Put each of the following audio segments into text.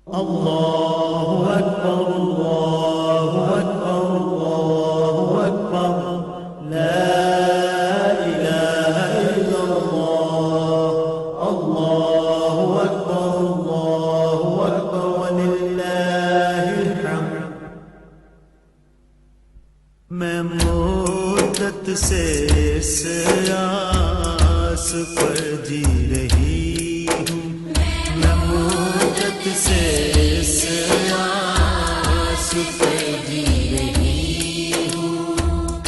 اللہ اکبر اللہ اکبر اللہ اکبر لا الہ الا اللہ اللہ اکبر وللہ الحمد۔ میں مدت سے اس آس پر جی رہی ہوں، میں مدت سے اس آس پر جی رہی ہوں،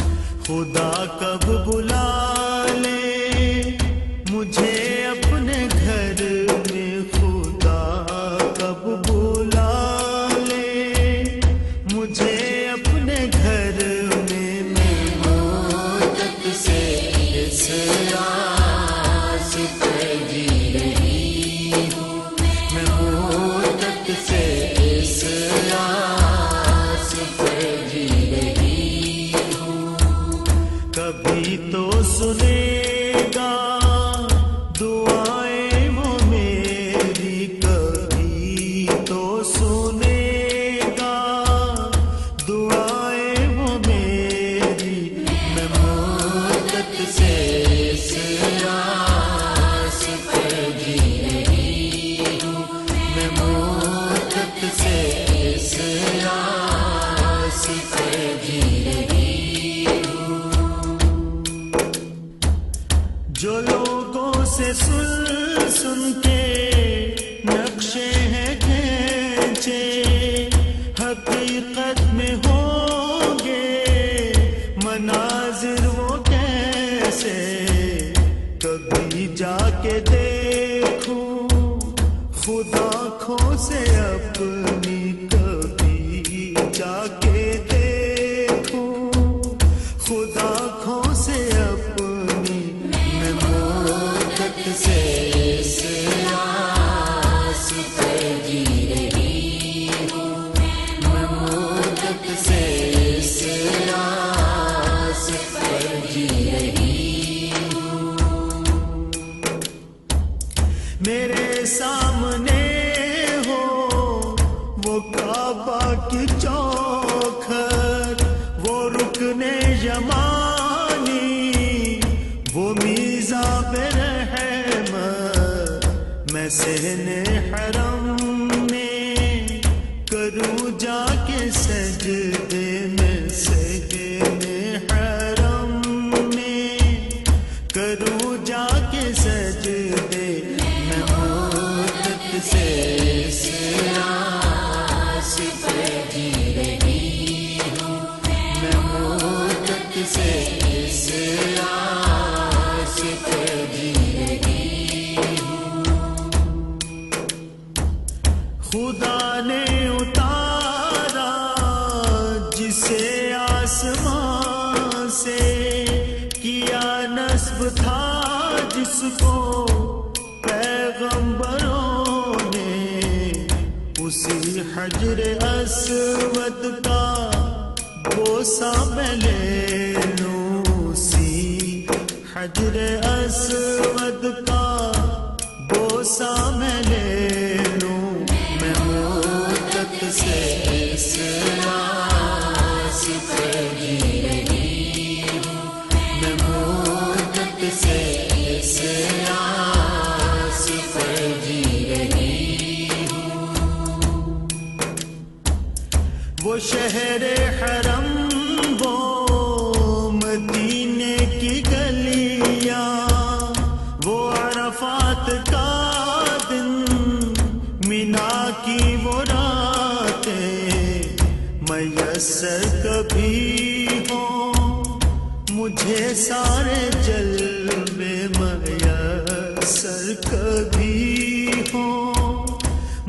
خدا کب بلا لے مجھے اپنے گھر میں، خدا کب بلا لے مجھے اپنے گھر میں، میں مدت سے اس آس پر جی رہی ہوں، میں مدت سے اس آس پر جی رہی ہوں۔ کبھی تو سنے گا دعائیں وہ میری، کبھی تو سنے گا دعائیں وہ میری، میں مدت سے اس آس پر جی رہی ہوں، میں مدت سے اس آس پر جی رہی ہوں۔ جو لوگوں سے سن سن کے نقشے ہیں کھینچے، حقیقت میں ہوں گے مناظر وہ کیسے، کبھی جا کے دیکھوں خود آنکھوں سے اپنی، کبھی جا کے دیکھوں خود آنکھوں سے اپنی، میں مدت سے اس آس پر جی رہی ہوں، میں مدت سے اس آس پر جی رہی ہوں۔ میرے سامنے ہو وہ کعبہ کی چوکھٹ، وہ رکن یمانی، وہ میزاب رحمت، میں صحن حرم میں کروں جا کے سجدے، میں صحن حرم میں کروں جا کے سجدے، میں مدت سے اس آس پر جی رہی ہوں، میں مدت سے اس آس پر جی رہی ہوں۔ خدا نے اتارا جسے آسمان سے، کیا نصب تھا جس کو پیغمبروں نے، اسی حجر اسود کا بوسہ میں لے لوں، اسی حجر اسود کا بوسہ میں لے لوں، میں مدت سے اس آس پر جی رہی ہوں، میں مدت سے اس آس پر جی رہی ہوں۔ وہ شہر حرم، وہ مدینے کی گلیاں، وہ عرفات کا دن، مینا کی وہ راتیں، میسر کبھی ہوں مجھے سارے جلوے، میسر کبھی ہوں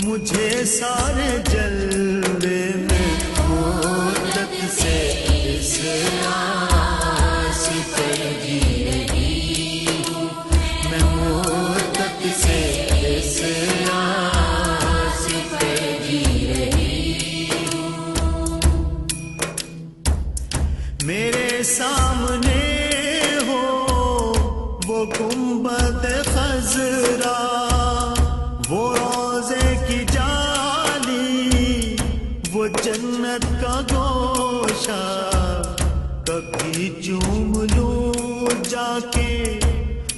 مجھے سارے جلوے، میں مدت سے اس آس پر جی رہی ہوں، میں مدت سے اس آس پر جی رہی ہوں۔ میرے سامنے ہو وہ گنبد خضرا، وہ روزے کی جال جنت کا گوشہ کبھی چوم لوں جا کے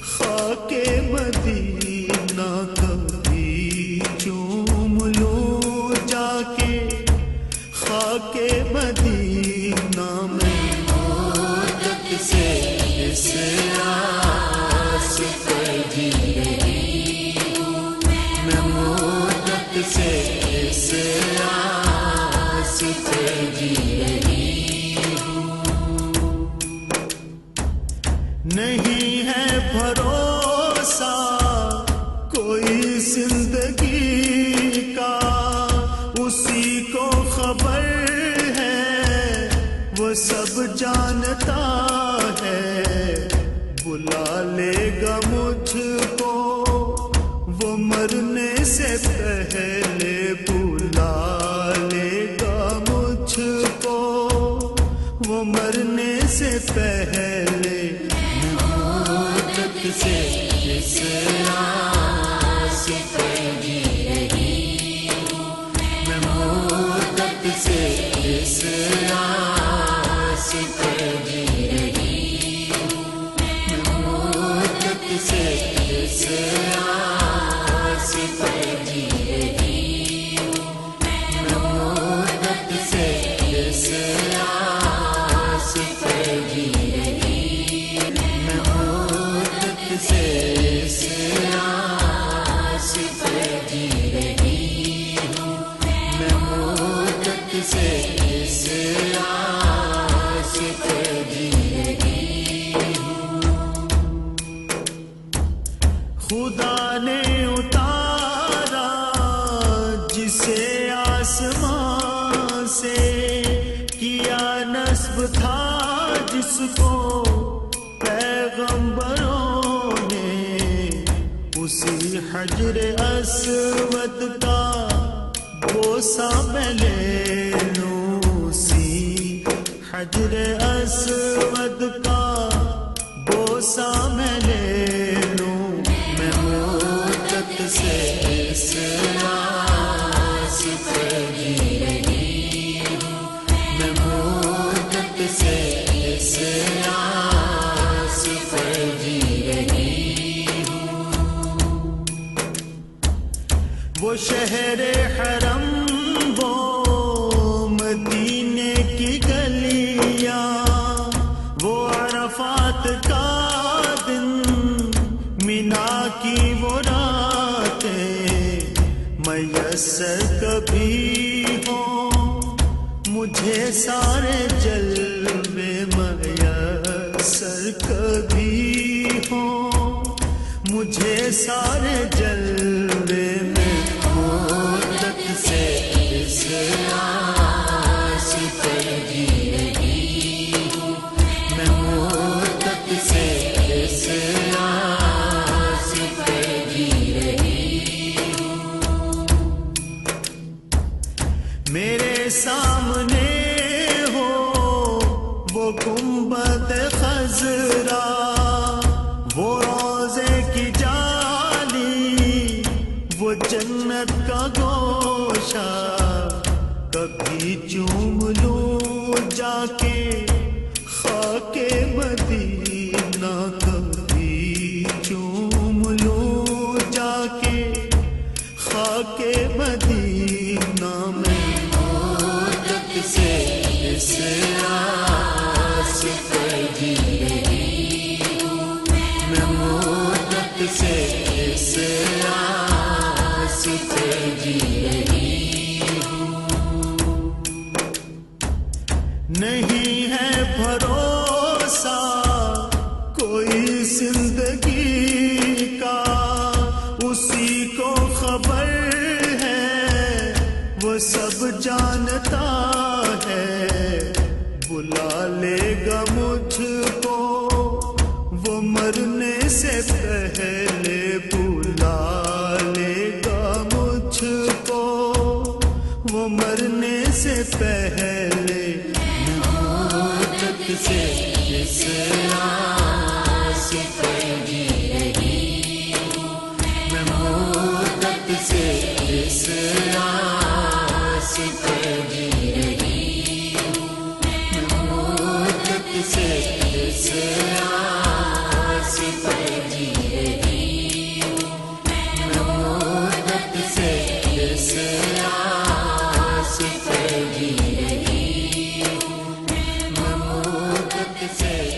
خاک مدینہ، کبھی چوم لوں جا کے خاک مدینہ، میں مدت سے اس آس پر جی رہی ہوں، میں مدت سے اس آس پر جی رہی ہوں۔ نہیں ہے بھروسہ کوئی زندگی کا، اسی کو خبر ہے وہ سب جانتا ہے، بلا لے گا مجھ کو وہ مرنے سے پہلے، بلا لے گا مجھ کو وہ مرنے سے پہلے، مدت سے اس آس پر جی رہی ہوں، میں مدت سے اس آس پر جی رہی ہوں، میں مدت سے اس آس پر جی رہی ہوں، میں مدت سے اس آس پر جی رہی ہوں، میں مدت سے اس آس پر جی رہی ہوں، میں مدت سے اس آس پر جی رہی ہوں۔ خدا نے اتارا جسے آسمان سے، کیا نصب تھا جس کو پیغمبروں نے، اسی حجر اسود کا بوسہ میں لے لوں، اسی حجر اسود کا بوسہ میں لے لوں، میں مدت سے اس آس پر جی رہی ہوں، میں مدت سے اس آس پر جی رہی ہوں۔ وہ شہر حرم، وہ مدینے کی گلیاں، وہ عرفات کا دن، مینا کی وہ راتیں، میسر کبھی ہوں مجھے سارے جلوے، میسر کبھی ہوں مجھے سارے جلوے، میں مدت سے اس آس پر جی رہی ہوں، میں مدت سے اس آس پر جی رہی ہوں۔ میرے سامنے ہو وہ گنبد خضرا، وہ روضے کی جالی، وہ جنت کا گوشہ کبھی چوم لوں جا کے خاک مدینہ، کبھی چوم لوں جا کے خاک مدینہ، میں مدت سے اس آس پر جی رہی ہوں، میں مدت سے اس آس پر جی رہی ہوں۔ نہیں ہے بھروسہ کوئی زندگی کا، اسی کو خبر ہے وہ سب جانتا ہے، بلا لے گا مجھ کو وہ مرنے سے پہلے، بلا لے گا مجھ کو وہ مرنے سے پہلے، مدت سے اس آس پر جی رہی ہوں، میں مدت سے اس آس پر جی رہی ہوں۔ سے